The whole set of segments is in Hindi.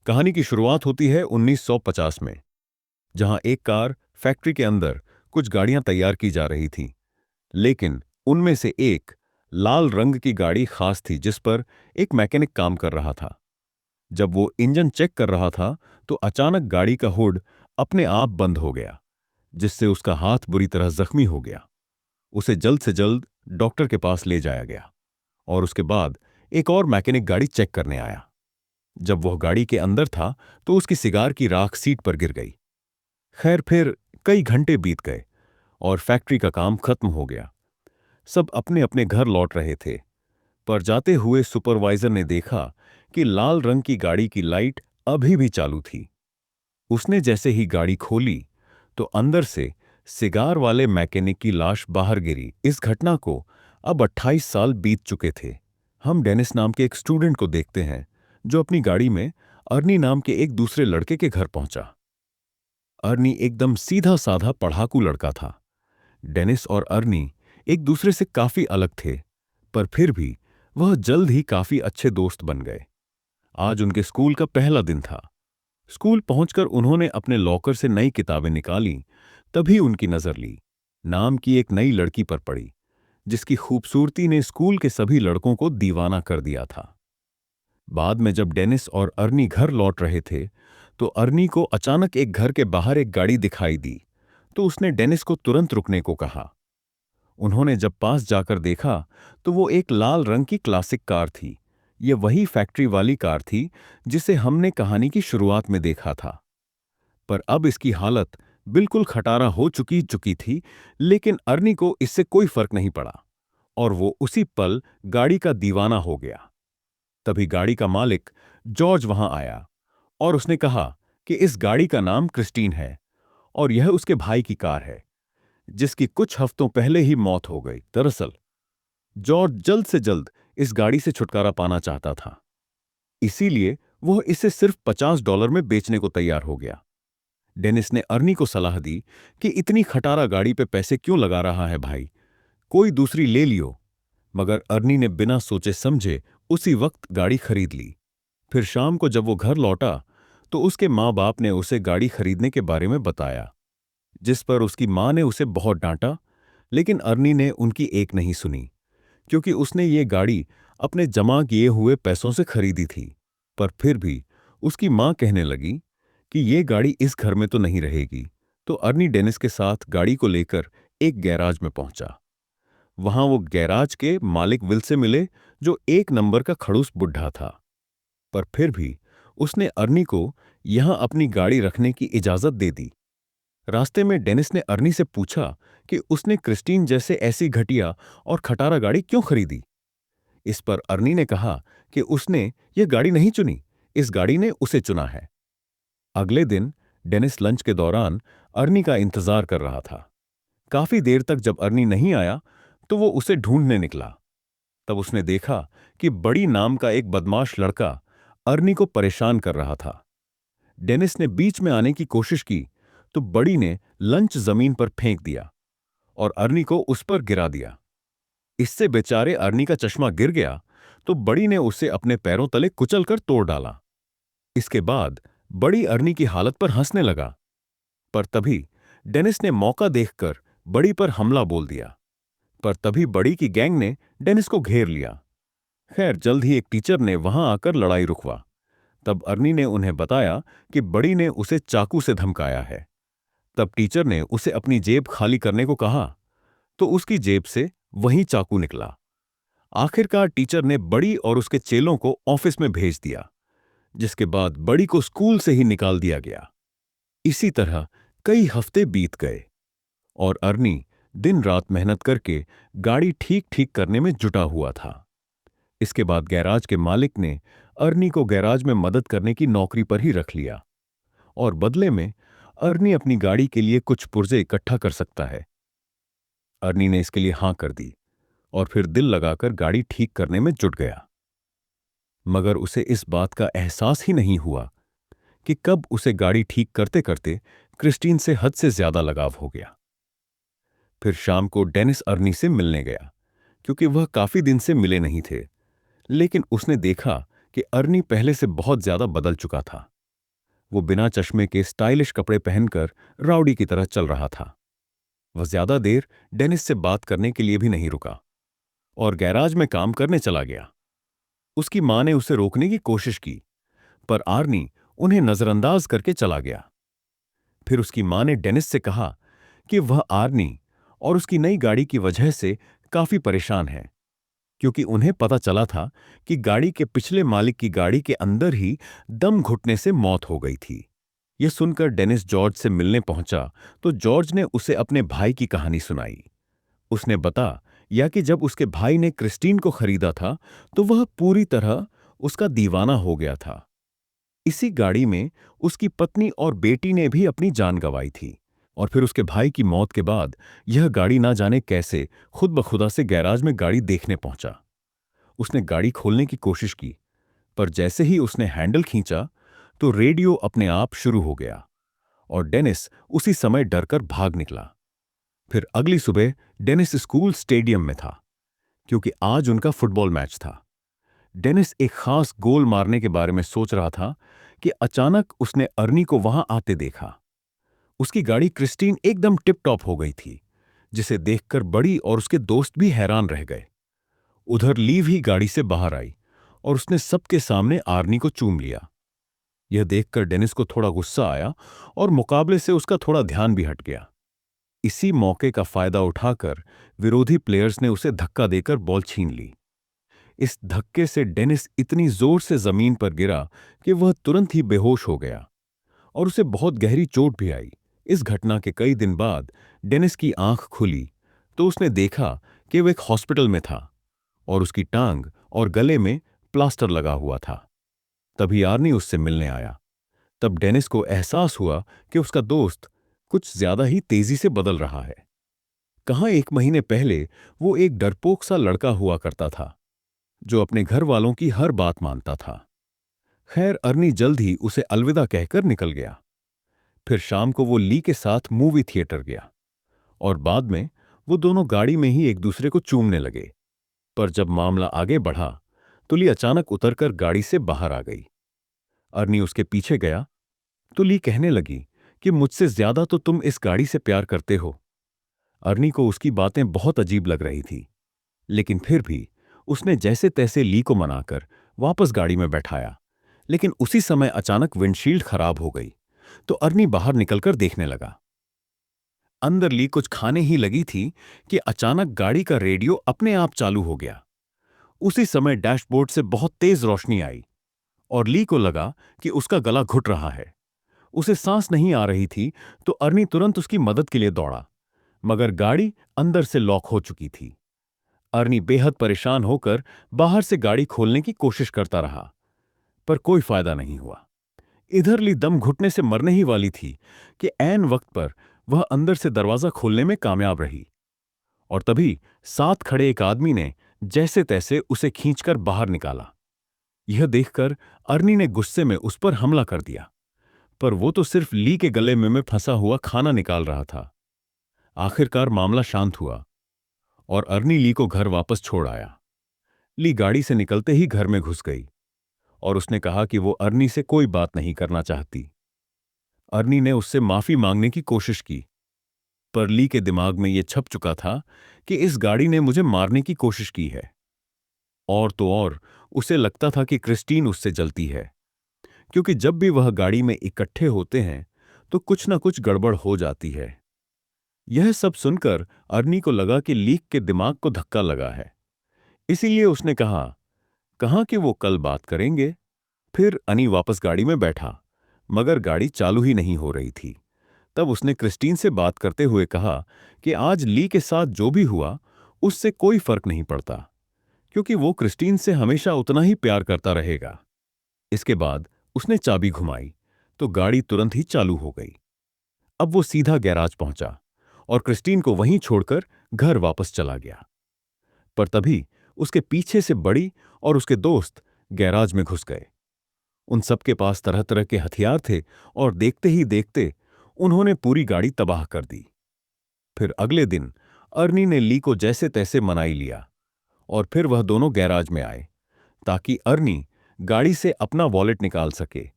कहानी की शुरुआत होती है 1950 में, जहां एक कार फैक्ट्री के अंदर कुछ गाड़ियां तैयार की जा रही थी। लेकिन उनमें से एक लाल रंग की गाड़ी खास थी जिस पर एक मैकेनिक काम कर रहा था। जब वो इंजन चेक कर रहा था तो अचानक गाड़ी का हुड अपने आप बंद हो गया, जिससे उसका हाथ बुरी तरह जख्मी हो गया। उसे जल्द से जल्द डॉक्टर के पास ले जाया गया और उसके बाद एक और मैकेनिक गाड़ी चेक करने आया। जब वह गाड़ी के अंदर था तो उसकी सिगार की राख सीट पर गिर गई। खैर, फिर कई घंटे बीत गए और फैक्ट्री का काम खत्म हो गया। सब अपने अपने घर लौट रहे थे, पर जाते हुए सुपरवाइजर ने देखा कि लाल रंग की गाड़ी की लाइट अभी भी चालू थी। उसने जैसे ही गाड़ी खोली तो अंदर से सिगार वाले मैकेनिक की लाश बाहर गिरी। इस घटना को अब 28 साल बीत चुके थे। हम डेनिस नाम के एक स्टूडेंट को देखते हैं जो अपनी गाड़ी में अर्नी नाम के एक दूसरे लड़के के घर पहुंचा। अर्नी एकदम सीधा साधा पढ़ाकू लड़का था। डेनिस और अर्नी एक दूसरे से काफी अलग थे, पर फिर भी वह जल्द ही काफी अच्छे दोस्त बन गए। आज उनके स्कूल का पहला दिन था। स्कूल पहुंचकर उन्होंने अपने लॉकर से नई किताबें निकाली। तभी उनकी नजर ली नाम की एक नई लड़की पर पड़ी, जिसकी खूबसूरती ने स्कूल के सभी लड़कों को दीवाना कर दिया था। बाद में जब डेनिस और अर्नी घर लौट रहे थे तो अर्नी को अचानक एक घर के बाहर एक गाड़ी दिखाई दी, तो उसने डेनिस को तुरंत रुकने को कहा। उन्होंने जब पास जाकर देखा तो वो एक लाल रंग की क्लासिक कार थी। ये वही फैक्ट्री वाली कार थी जिसे हमने कहानी की शुरुआत में देखा था। पर अब इसकी हालत बिल्कुल खटारा हो चुकी चुकी थी, लेकिन अर्नी को इससे कोई फर्क नहीं पड़ा और वो उसी पल गाड़ी का दीवाना हो गया। तभी गाड़ी का मालिक जॉर्ज वहां आया और उसने कहा कि इस गाड़ी का नाम क्रिस्टीन है और यह उसके भाई की कार है, जिसकी कुछ हफ्तों पहले ही मौत हो गई। दरअसल जॉर्ज जल्द से जल्द इस गाड़ी से छुटकारा पाना चाहता था, इसीलिए वह इसे सिर्फ $50 में बेचने को तैयार हो गया। डेनिस ने अर्नी को सलाह दी कि इतनी खटारा गाड़ी पे पैसे क्यों लगा रहा है भाई, कोई दूसरी ले लियो। मगर अर्नी ने बिना सोचे समझे उसी वक्त गाड़ी खरीद ली। फिर शाम को जब वो घर लौटा तो उसके माँ बाप ने उसे गाड़ी खरीदने के बारे में बताया, जिस पर उसकी माँ ने उसे बहुत डांटा। लेकिन अर्नी ने उनकी एक नहीं सुनी, क्योंकि उसने ये गाड़ी अपने जमा किए हुए पैसों से खरीदी थी। पर फिर भी उसकी माँ कहने लगी कि ये गाड़ी इस घर में तो नहीं रहेगी। तो अर्नी डेनिस के साथ गाड़ी को लेकर एक गैराज में पहुंचा। वहां वो गैराज के मालिक विल से मिले, जो एक नंबर का खड़ूस बुढ़ा था। पर फिर भी उसने अर्नी को यहां अपनी गाड़ी रखने की इजाजत दे दी। रास्ते में डेनिस ने अर्नी से पूछा कि उसने क्रिस्टीन जैसे ऐसी घटिया और खटारा गाड़ी क्यों खरीदी। इस पर अर्नी ने कहा कि उसने ये गाड़ी नहीं चुनी, इस गाड़ी ने उसे चुना है। अगले दिन डेनिस लंच के दौरान अर्नी का इंतजार कर रहा था। काफी देर तक जब अर्नी नहीं आया तो वो उसे ढूंढने निकला। तब उसने देखा कि बड़ी नाम का एक बदमाश लड़का अर्नी को परेशान कर रहा था। डेनिस ने बीच में आने की कोशिश की तो बड़ी ने लंच जमीन पर फेंक दिया और अर्नी को उस पर गिरा दिया। इससे बेचारे अर्नी का चश्मा गिर गया तो बड़ी ने उसे अपने पैरों तले कुचलकर तोड़ डाला। इसके बाद बड़ी अर्नी की हालत पर हंसने लगा। पर तभी डेनिस ने मौका देखकर बड़ी पर हमला बोल दिया। पर तभी बड़ी की गैंग ने डेनिस को घेर लिया। खैर, जल्द ही एक टीचर ने वहां आकर लड़ाई रुकवा। तब अर्नी ने उन्हें बताया कि बड़ी ने उसे चाकू से धमकाया है। तब टीचर ने उसे अपनी जेब खाली करने को कहा तो उसकी जेब से वही चाकू निकला। आखिरकार टीचर ने बड़ी और उसके चेलों को ऑफिस में भेज दिया, जिसके बाद बड़ी को स्कूल से ही निकाल दिया गया। इसी तरह कई हफ्ते बीत गए और अर्नी दिन रात मेहनत करके गाड़ी ठीक ठीक करने में जुटा हुआ था। इसके बाद गैराज के मालिक ने अर्नी को गैराज में मदद करने की नौकरी पर ही रख लिया और बदले में अर्नी अपनी गाड़ी के लिए कुछ पुर्जे इकट्ठा कर सकता है। अर्नी ने इसके लिए हां कर दी और फिर दिल लगाकर गाड़ी ठीक करने में जुट गया। मगर उसे इस बात का एहसास ही नहीं हुआ कि कब उसे गाड़ी ठीक करते करते क्रिस्टीन से हद से ज्यादा लगाव हो गया। फिर शाम को डेनिस अर्नी से मिलने गया, क्योंकि वह काफी दिन से मिले नहीं थे। लेकिन उसने देखा कि अर्नी पहले से बहुत ज्यादा बदल चुका था। वो बिना चश्मे के स्टाइलिश कपड़े पहनकर राउडी की तरह चल रहा था। वह ज्यादा देर डेनिस से बात करने के लिए भी नहीं रुका और गैराज में काम करने चला गया। उसकी मां ने उसे रोकने की कोशिश की, पर आर्नी उन्हें नजरअंदाज करके चला गया। फिर उसकी मां ने डेनिस से कहा कि वह आर्नी और उसकी नई गाड़ी की वजह से काफी परेशान है, क्योंकि उन्हें पता चला था कि गाड़ी के पिछले मालिक की गाड़ी के अंदर ही दम घुटने से मौत हो गई थी। यह सुनकर डेनिस जॉर्ज से मिलने पहुंचा तो जॉर्ज ने उसे अपने भाई की कहानी सुनाई। उसने बताया कि जब उसके भाई ने क्रिस्टीन को खरीदा था तो वह पूरी तरह उसका दीवाना हो गया था। इसी गाड़ी में उसकी पत्नी और बेटी ने भी अपनी जान गंवाई थी। और फिर उसके भाई की मौत के बाद यह गाड़ी ना जाने कैसे खुद ब खुदा से गैराज में गाड़ी देखने पहुंचा। उसने गाड़ी खोलने की कोशिश की, पर जैसे ही उसने हैंडल खींचा तो रेडियो अपने आप शुरू हो गया और डेनिस उसी समय डरकर भाग निकला। फिर अगली सुबह डेनिस स्कूल स्टेडियम में था, क्योंकि आज उनका फुटबॉल मैच था। डेनिस एक खास गोल मारने के बारे में सोच रहा था कि अचानक उसने अर्नी को वहां आते देखा। उसकी गाड़ी क्रिस्टीन एकदम टिप टॉप हो गई थी, जिसे देखकर बड़ी और उसके दोस्त भी हैरान रह गए। उधर लीव ही गाड़ी से बाहर आई और उसने सबके सामने आर्नी को चूम लिया। यह देखकर डेनिस को थोड़ा गुस्सा आया और मुकाबले से उसका थोड़ा ध्यान भी हट गया। इसी मौके का फायदा उठाकर विरोधी प्लेयर्स ने उसे धक्का देकर बॉल छीन ली। इस धक्के से डेनिस इतनी जोर से जमीन पर गिरा कि वह तुरंत ही बेहोश हो गया और उसे बहुत गहरी चोट भी आई। इस घटना के कई दिन बाद डेनिस की आंख खुली तो उसने देखा कि वह एक हॉस्पिटल में था और उसकी टांग और गले में प्लास्टर लगा हुआ था। तभी आर्नी उससे मिलने आया। तब डेनिस को एहसास हुआ कि उसका दोस्त कुछ ज्यादा ही तेजी से बदल रहा है। कहाँ 1 महीने पहले वो एक डरपोक सा लड़का हुआ करता था, जो अपने घर वालों की हर बात मानता था। खैर, अर्नी जल्द ही उसे अलविदा कहकर निकल गया। फिर शाम को वो ली के साथ मूवी थिएटर गया और बाद में वो दोनों गाड़ी में ही एक दूसरे को चूमने लगे। पर जब मामला आगे बढ़ा तो ली अचानक उतरकर गाड़ी से बाहर आ गई। अर्नी उसके पीछे गया तो ली कहने लगी कि मुझसे ज्यादा तो तुम इस गाड़ी से प्यार करते हो। अर्नी को उसकी बातें बहुत अजीब लग रही थी, लेकिन फिर भी उसने जैसे तैसे ली को मनाकर वापस गाड़ी में बैठाया। लेकिन उसी समय अचानक विंडशील्ड खराब हो गई तो अर्नी बाहर निकलकर देखने लगा। अंदर ली कुछ खाने ही लगी थी कि अचानक गाड़ी का रेडियो अपने आप चालू हो गया। उसी समय डैशबोर्ड से बहुत तेज रोशनी आई और ली को लगा कि उसका गला घुट रहा है। उसे सांस नहीं आ रही थी तो अर्नी तुरंत उसकी मदद के लिए दौड़ा, मगर गाड़ी अंदर से लॉक हो चुकी थी। अर्नी बेहद परेशान होकर बाहर से गाड़ी खोलने की कोशिश करता रहा, पर कोई फायदा नहीं हुआ। इधर ली दम घुटने से मरने ही वाली थी कि ऐन वक्त पर वह अंदर से दरवाजा खोलने में कामयाब रही और तभी साथ खड़े एक आदमी ने जैसे तैसे उसे खींचकर बाहर निकाला। यह देखकर अर्नी ने गुस्से में उस पर हमला कर दिया, पर वो तो सिर्फ ली के गले में फंसा हुआ खाना निकाल रहा था। आखिरकार मामला शांत हुआ और अर्नी ली को घर वापस छोड़ आया। ली गाड़ी से निकलते ही घर में घुस गई और उसने कहा कि वो अर्नी से कोई बात नहीं करना चाहती। अर्नी ने उससे माफी मांगने की कोशिश की, पर ली के दिमाग में यह छप चुका था कि इस गाड़ी ने मुझे मारने की कोशिश की है। और तो और उसे लगता था कि क्रिस्टीन उससे जलती है, क्योंकि जब भी वह गाड़ी में इकट्ठे होते हैं तो कुछ ना कुछ गड़बड़ हो जाती है। यह सब सुनकर अर्नी को लगा कि लीक के दिमाग को धक्का लगा है। इसीलिए उसने कहा कि वो कल बात करेंगे। फिर अनी वापस गाड़ी में बैठा, मगर गाड़ी चालू ही नहीं हो रही थी। तब उसने क्रिस्टीन से बात करते हुए कहा कि आज ली के साथ जो भी हुआ उससे कोई फर्क नहीं पड़ता, क्योंकि वो क्रिस्टीन से हमेशा उतना ही प्यार करता रहेगा। इसके बाद उसने चाबी घुमाई तो गाड़ी तुरंत ही चालू हो गई। अब वो सीधा गैराज पहुंचा और क्रिस्टीन को वहीं छोड़कर घर वापस चला गया। पर तभी उसके पीछे से बड़ी और उसके दोस्त गैराज में घुस गए। उन सबके पास तरह तरह के हथियार थे और देखते ही देखते उन्होंने पूरी गाड़ी तबाह कर दी। फिर अगले दिन अर्नी ने ली को जैसे तैसे मनाई लिया और फिर वह दोनों गैराज में आए ताकि अर्नी गाड़ी से अपना वॉलेट निकाल सके,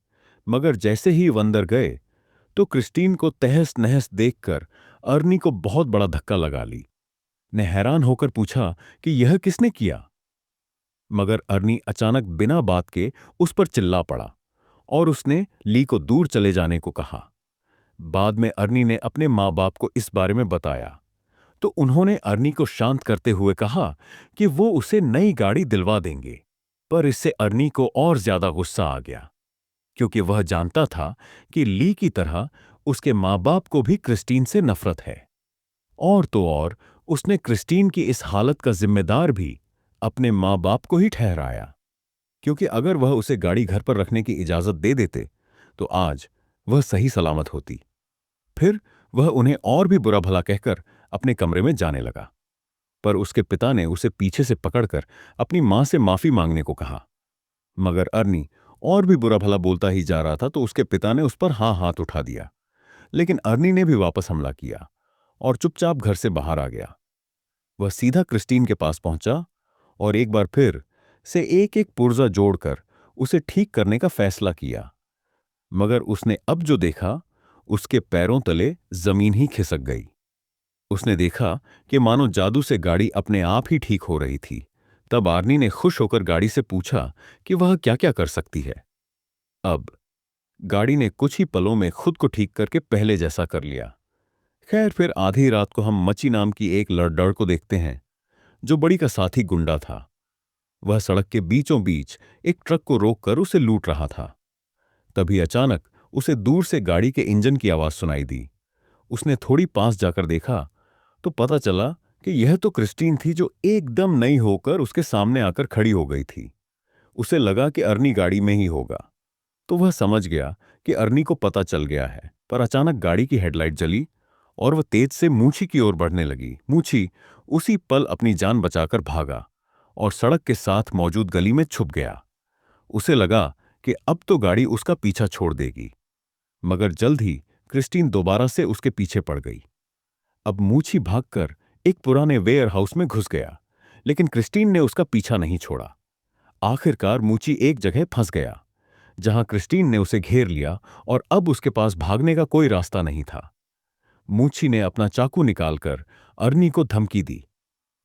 मगर जैसे ही वो अंदर गए तो क्रिस्टीन को तहस नहस देखकर अर्नी को बहुत बड़ा धक्का लगा। ली ने हैरान होकर पूछा कि यह किसने किया, मगर अर्नी अचानक बिना बात के उस पर चिल्ला पड़ा और उसने ली को दूर चले जाने को कहा। बाद में अर्नी ने अपने माँ बाप को इस बारे में बताया तो उन्होंने अर्नी को शांत करते हुए कहा कि वो उसे नई गाड़ी दिलवा देंगे। पर इससे अर्नी को और ज्यादा गुस्सा आ गया, क्योंकि वह जानता था कि ली की तरह उसके माँ बाप को भी क्रिस्टीन से नफरत है। और तो और उसने क्रिस्टीन की इस हालत का जिम्मेदार भी अपने माँ बाप को ही ठहराया, क्योंकि अगर वह उसे गाड़ी घर पर रखने की इजाजत दे देते तो आज वह सही सलामत होती। फिर वह उन्हें और भी बुरा भला कहकर अपने कमरे में जाने लगा। पर उसके पिता ने उसे पीछे से पकड़कर अपनी मां से माफी मांगने को कहा, मगर अर्नी और भी बुरा भला बोलता ही जा रहा था तो उसके पिता ने उस पर हाथ उठा दिया। लेकिन अर्नी ने भी वापस हमला किया और चुपचाप घर से बाहर आ गया। वह सीधा क्रिस्टीन के पास पहुंचा और एक बार फिर से एक एक पुर्जा जोड़कर उसे ठीक करने का फैसला किया। मगर उसने अब जो देखा, उसके पैरों तले जमीन ही खिसक गई। उसने देखा कि मानो जादू से गाड़ी अपने आप ही ठीक हो रही थी। तब आर्नी ने खुश होकर गाड़ी से पूछा कि वह क्या क्या कर सकती है। अब गाड़ी ने कुछ ही पलों में खुद को ठीक करके पहले जैसा कर लिया। खैर, फिर आधी रात को हम मची नाम की एक लड़डड़ को देखते हैं, जो बड़ी का साथी गुंडा था। वह सड़क के बीचों बीच एक ट्रक को रोककर उसे लूट रहा था। तभी अचानक उसे दूर से गाड़ी के इंजन की आवाज सुनाई दी। उसने थोड़ी पास जाकर देखा तो पता चला कि यह तो क्रिस्टीन थी, जो एकदम नई होकर उसके सामने आकर खड़ी हो गई थी। उसे लगा कि अर्नी गाड़ी में ही होगा, तो वह समझ गया कि अर्नी को पता चल गया है। पर अचानक गाड़ी की हेडलाइट जली और वह तेज से मूछी की ओर बढ़ने लगी। मूछी उसी पल अपनी जान बचाकर भागा और सड़क के साथ मौजूद गली में छुप गया। उसे लगा कि अब तो गाड़ी उसका पीछा छोड़ देगी, मगर जल्द ही क्रिस्टीन दोबारा से उसके पीछे पड़ गई। अब मूछी भागकर एक पुराने वेयर हाउस में घुस गया, लेकिन क्रिस्टीन ने उसका पीछा नहीं छोड़ा। आखिरकार मूछी एक जगह फंस गया, जहां क्रिस्टीन ने उसे घेर लिया और अब उसके पास भागने का कोई रास्ता नहीं था। मूछी ने अपना चाकू निकालकर अर्नी को धमकी दी,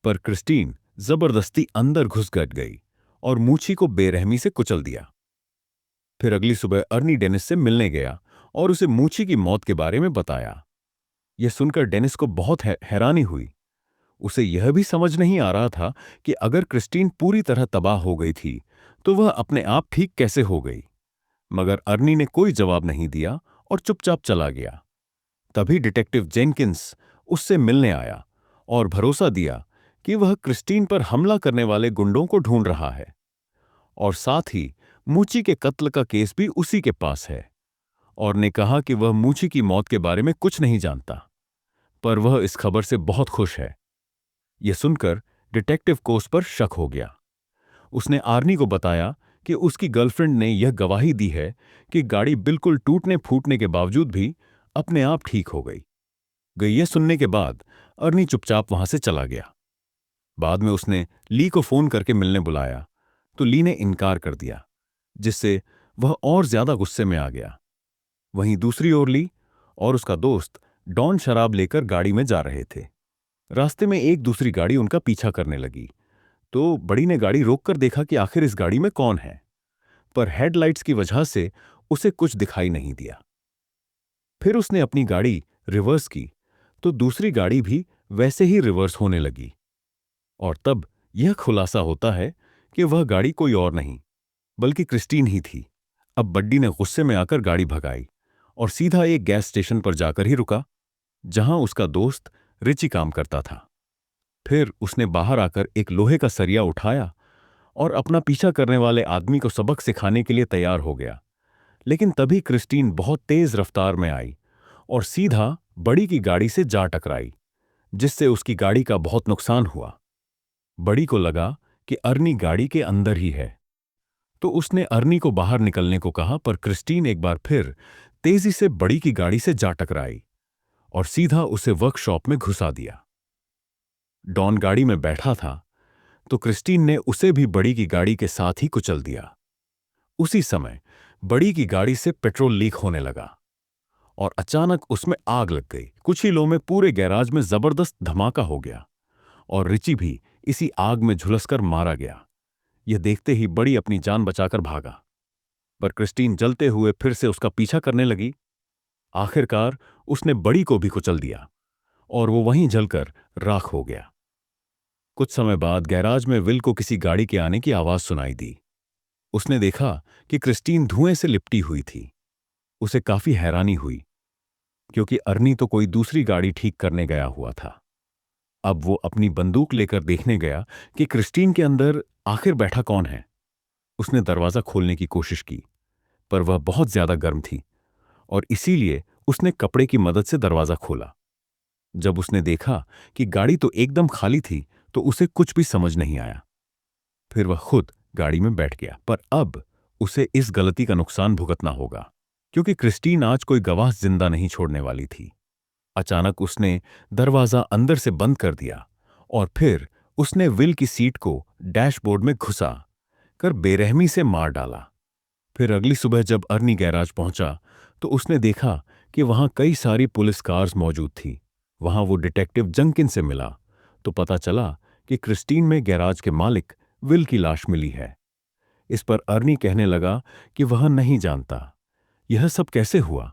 पर क्रिस्टीन जबरदस्ती अंदर घुस गई और मूछी को बेरहमी से कुचल दिया। फिर अगली सुबह अर्नी डेनिस से मिलने गया और उसे मूछी की मौत के बारे में बताया। यह सुनकर डेनिस को बहुत हैरानी हुई। उसे यह भी समझ नहीं आ रहा था कि अगर क्रिस्टीन पूरी तरह तबाह हो गई थी तो वह अपने आप ठीक कैसे हो गई। मगर अर्नी ने कोई जवाब नहीं दिया और चुपचाप चला गया। तभी डिटेक्टिव जेनकिंस उससे मिलने आया और भरोसा दिया कि वह क्रिस्टीन पर हमला करने वाले गुंडों को ढूंढ रहा है और साथ ही मूची के कत्ल का केस भी उसी के पास है, और ने कहा कि वह मूची की मौत के बारे में कुछ नहीं जानता, पर वह इस खबर से बहुत खुश है। यह सुनकर डिटेक्टिव को उस पर शक हो गया। उसने आर्नी को बताया कि उसकी गर्लफ्रेंड ने यह गवाही दी है कि गाड़ी बिल्कुल टूटने फूटने के बावजूद भी अपने आप ठीक हो गई। यह सुनने के बाद अर्नी चुपचाप वहां से चला गया। बाद में उसने ली को फोन करके मिलने बुलाया तो ली ने इनकार कर दिया, जिससे वह और ज्यादा गुस्से में आ गया। वहीं दूसरी ओर ली और उसका दोस्त डॉन शराब लेकर गाड़ी में जा रहे थे। रास्ते में एक दूसरी गाड़ी उनका पीछा करने लगी, तो बड़ी ने गाड़ी रोककर देखा कि आखिर इस गाड़ी में कौन है, पर हेडलाइट्स की वजह से उसे कुछ दिखाई नहीं दिया। फिर उसने अपनी गाड़ी रिवर्स की तो दूसरी गाड़ी भी वैसे ही रिवर्स होने लगी, और तब यह खुलासा होता है कि वह गाड़ी कोई और नहीं बल्कि क्रिस्टीन ही थी। अब बड्डी ने गुस्से में आकर गाड़ी भगाई और सीधा एक गैस स्टेशन पर जाकर ही रुका, जहां उसका दोस्त रिची काम करता था। फिर उसने बाहर आकर एक लोहे का सरिया उठाया और अपना पीछा करने वाले आदमी को सबक सिखाने के लिए तैयार हो गया। लेकिन तभी क्रिस्टीन बहुत तेज रफ्तार में आई और सीधा बड़ी की गाड़ी से जा टकराई, जिससे उसकी गाड़ी का बहुत नुकसान हुआ। बड़ी को लगा कि अर्नी गाड़ी के अंदर ही है, तो उसने अर्नी को बाहर निकलने को कहा, पर क्रिस्टीन एक बार फिर तेजी से बड़ी की गाड़ी से जा टकराई और सीधा उसे वर्कशॉप में घुसा दिया। डॉन गाड़ी में बैठा था तो क्रिस्टीन ने उसे भी बड़ी की गाड़ी के साथ ही कुचल दिया। उसी समय बड़ी की गाड़ी से पेट्रोल लीक होने लगा और अचानक उसमें आग लग गई। कुछ ही लों में पूरे गैराज में जबरदस्त धमाका हो गया और रिची भी इसी आग में झुलसकर मारा गया। यह देखते ही बड़ी अपनी जान बचाकर भागा, पर क्रिस्टीन जलते हुए फिर से उसका पीछा करने लगी। आखिरकार उसने बड़ी को भी कुचल दिया और वो वहीं जलकर राख हो गया। कुछ समय बाद गैराज में विल को किसी गाड़ी के आने की आवाज सुनाई दी। उसने देखा कि क्रिस्टीन धुएं से लिपटी हुई थी। उसे काफी हैरानी हुई, क्योंकि अर्नी तो कोई दूसरी गाड़ी ठीक करने गया हुआ था। अब वो अपनी बंदूक लेकर देखने गया कि क्रिस्टीन के अंदर आखिर बैठा कौन है। उसने दरवाजा खोलने की कोशिश की, पर वह बहुत ज्यादा गर्म थी और इसीलिए उसने कपड़े की मदद से दरवाजा खोला। जब उसने देखा कि गाड़ी तो एकदम खाली थी, तो उसे कुछ भी समझ नहीं आया। फिर वह खुद गाड़ी में बैठ गया, पर अब उसे इस गलती का नुकसान भुगतना होगा, क्योंकि क्रिस्टीन आज कोई गवाह जिंदा नहीं छोड़ने वाली थी। अचानक उसने दरवाजा अंदर से बंद कर दिया और फिर उसने विल की सीट को डैशबोर्ड में घुसा कर बेरहमी से मार डाला। फिर अगली सुबह जब अर्नी गैराज पहुंचा, तो उसने देखा कि वहां कई सारी पुलिस कार्स मौजूद थी। वहां वो डिटेक्टिव जंकिन से मिला तो पता चला कि क्रिस्टीन में गैराज के मालिक विल की लाश मिली है। इस पर अर्नी कहने लगा कि वह नहीं जानता यह सब कैसे हुआ,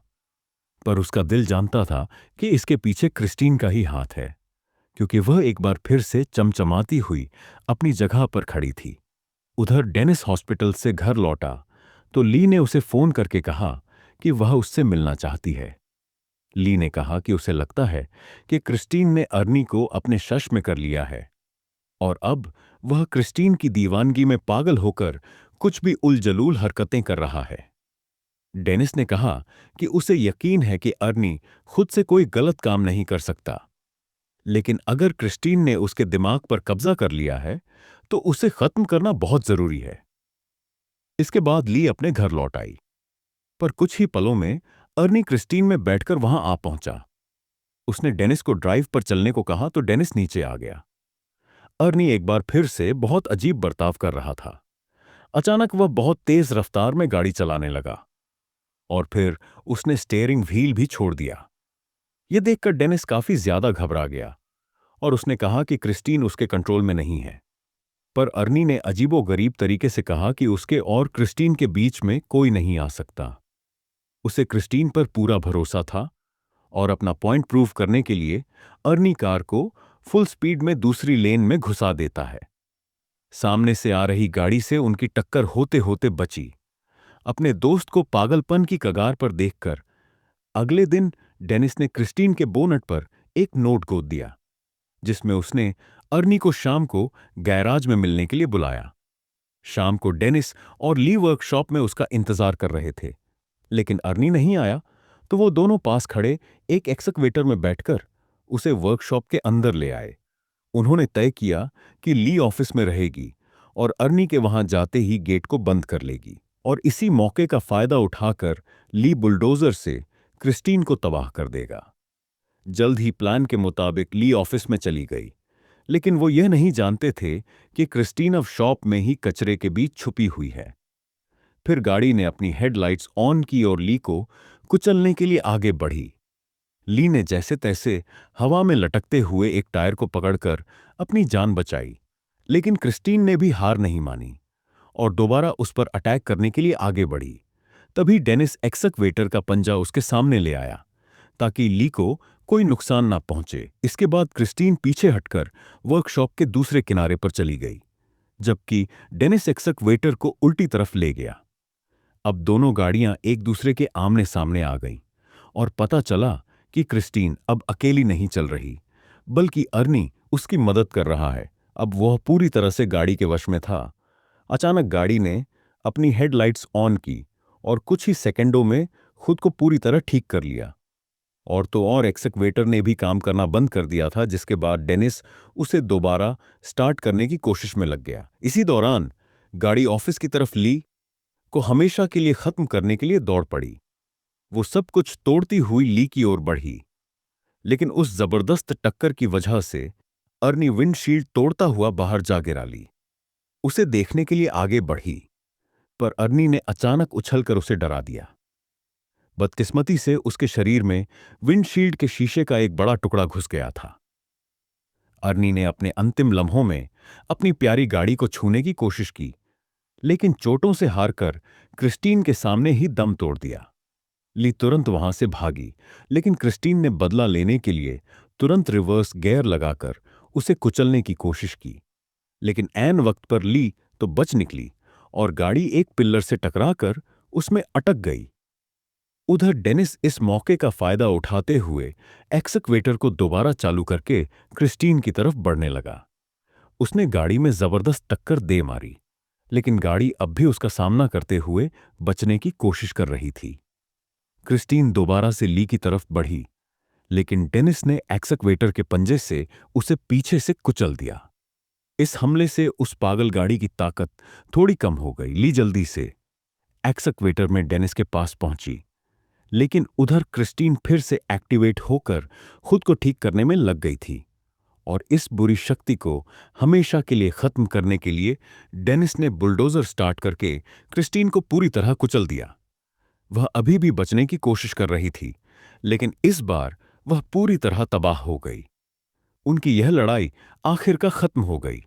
पर उसका दिल जानता था कि इसके पीछे क्रिस्टीन का ही हाथ है, क्योंकि वह एक बार फिर से चमचमाती हुई अपनी जगह पर खड़ी थी। उधर डेनिस हॉस्पिटल से घर लौटा तो ली ने उसे फोन करके कहा कि वह उससे मिलना चाहती है। ली ने कहा कि उसे लगता है कि क्रिस्टीन ने अर्नी को अपने शश में कर लिया है और अब वह क्रिस्टीन की दीवानगी में पागल होकर कुछ भी उलझलूल हरकतें कर रहा है। डेनिस ने कहा कि उसे यकीन है कि अर्नी खुद से कोई गलत काम नहीं कर सकता, लेकिन अगर क्रिस्टीन ने उसके दिमाग पर कब्जा कर लिया है तो उसे खत्म करना बहुत जरूरी है। इसके बाद ली अपने घर लौट आई, पर कुछ ही पलों में अर्नी क्रिस्टीन में बैठकर वहां आ पहुंचा। उसने डेनिस को ड्राइव पर चलने को कहा तो डेनिस नीचे आ गया। अर्नी एक बार फिर से बहुत अजीब बर्ताव कर रहा था। अचानक वह बहुत तेज रफ्तार में गाड़ी चलाने लगा और फिर उसने स्टीयरिंग व्हील भी छोड़ दिया। यह देखकर डेनिस काफी ज्यादा घबरा गया और उसने कहा कि क्रिस्टीन उसके कंट्रोल में नहीं है। पर अर्नी ने अजीबोगरीब तरीके से कहा कि उसके और क्रिस्टीन के बीच में कोई नहीं आ सकता। उसे क्रिस्टीन पर पूरा भरोसा था और अपना पॉइंट प्रूव करने के लिए अर्नी कार को फुल स्पीड में दूसरी लेन में घुसा देता है। सामने से आ रही गाड़ी से उनकी टक्कर होते होते बची। अपने दोस्त को पागलपन की कगार पर देखकर अगले दिन डेनिस ने क्रिस्टीन के बोनट पर एक नोट गोद दिया, जिसमें उसने अर्नी को शाम को गैराज में मिलने के लिए बुलाया। शाम को डेनिस और ली वर्कशॉप में उसका इंतजार कर रहे थे, लेकिन अर्नी नहीं आया, तो वो दोनों पास खड़े एक एक्सकवेटर में बैठकर उसे वर्कशॉप के अंदर ले आए। उन्होंने तय किया कि ली ऑफिस में रहेगी और अर्नी के वहां जाते ही गेट को बंद कर लेगी, और इसी मौके का फायदा उठाकर ली बुलडोजर से क्रिस्टीन को तबाह कर देगा। जल्द ही प्लान के मुताबिक ली ऑफिस में चली गई, लेकिन वो यह नहीं जानते थे कि क्रिस्टीन अब शॉप में ही कचरे के बीच छुपी हुई है। फिर गाड़ी ने अपनी हेडलाइट्स ऑन की और ली को कुचलने के लिए आगे बढ़ी। ली ने जैसे तैसे हवा में लटकते हुए एक टायर को पकड़कर अपनी जान बचाई, लेकिन क्रिस्टीन ने भी हार नहीं मानी और दोबारा उस पर अटैक करने के लिए आगे बढ़ी। तभी डेनिस एक्सकवेटर का पंजा उसके सामने ले आया ताकि ली को कोई नुकसान ना पहुंचे। इसके बाद क्रिस्टीन पीछे हटकर वर्कशॉप के दूसरे किनारे पर चली गई, जबकि डेनिस एक्सकवेटर को उल्टी तरफ ले गया। अब दोनों गाड़ियां एक दूसरे के आमने सामने आ गईं और पता चला कि क्रिस्टीन अब अकेली नहीं चल रही, बल्कि अर्नी उसकी मदद कर रहा है। अब वह पूरी तरह से गाड़ी के वश में था। अचानक गाड़ी ने अपनी हेडलाइट्स ऑन की और कुछ ही सेकंडों में खुद को पूरी तरह ठीक कर लिया। और तो और एक्सकवेटर ने भी काम करना बंद कर दिया था, जिसके बाद डेनिस उसे दोबारा स्टार्ट करने की कोशिश में लग गया। इसी दौरान गाड़ी ऑफिस की तरफ ली को हमेशा के लिए खत्म करने के लिए दौड़ पड़ी। वो सब कुछ तोड़ती हुई ली की ओर बढ़ी, लेकिन उस जबरदस्त टक्कर की वजह से अर्नी विंडशील्ड तोड़ता हुआ बाहर जा गिरा। ली उसे देखने के लिए आगे बढ़ी पर अर्नी ने अचानक उछलकर उसे डरा दिया। बदकिस्मती से उसके शरीर में विंडशील्ड के शीशे का एक बड़ा टुकड़ा घुस गया था। अर्नी ने अपने अंतिम लम्हों में अपनी प्यारी गाड़ी को छूने की कोशिश की, लेकिन चोटों से हारकर क्रिस्टीन के सामने ही दम तोड़ दिया। ली तुरंत वहां से भागी, लेकिन क्रिस्टीन ने बदला लेने के लिए तुरंत रिवर्स गियर लगाकर उसे कुचलने की कोशिश की। लेकिन ऐन वक्त पर ली तो बच निकली और गाड़ी एक पिल्लर से टकराकर उसमें अटक गई। उधर डेनिस इस मौके का फायदा उठाते हुए एक्सकवेटर को दोबारा चालू करके क्रिस्टीन की तरफ बढ़ने लगा। उसने गाड़ी में जबरदस्त टक्कर दे मारी, लेकिन गाड़ी अब भी उसका सामना करते हुए बचने की कोशिश कर रही थी। क्रिस्टीन दोबारा से ली की तरफ बढ़ी, लेकिन डेनिस ने एक्सकवेटर के पंजे से उसे पीछे से कुचल दिया। इस हमले से उस पागल गाड़ी की ताकत थोड़ी कम हो गई। ली जल्दी से एक्सकवेटर में डेनिस के पास पहुंची, लेकिन उधर क्रिस्टीन फिर से एक्टिवेट होकर खुद को ठीक करने में लग गई थी और इस बुरी शक्ति को हमेशा के लिए खत्म करने के लिए डेनिस ने बुलडोजर स्टार्ट करके क्रिस्टीन को पूरी तरह कुचल दिया। वह अभी भी बचने की कोशिश कर रही थी, लेकिन इस बार वह पूरी तरह तबाह हो गई। उनकी यह लड़ाई आखिरकार खत्म हो गई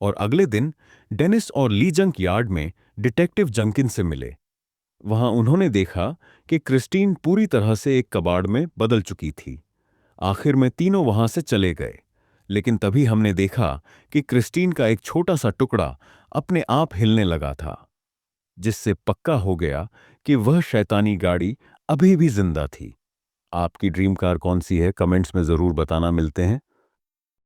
और अगले दिन डेनिस और ली जंक यार्ड में डिटेक्टिव जंकिन से मिले। वहां उन्होंने देखा कि क्रिस्टीन पूरी तरह से एक कबाड़ में बदल चुकी थी। आखिर में तीनों वहां से चले गए, लेकिन तभी हमने देखा कि क्रिस्टीन का एक छोटा सा टुकड़ा अपने आप हिलने लगा था, जिससे पक्का हो गया कि वह शैतानी गाड़ी अभी भी जिंदा थी। आपकी ड्रीम कार कौन सी है? कमेंट्स में जरूर बताना। मिलते हैं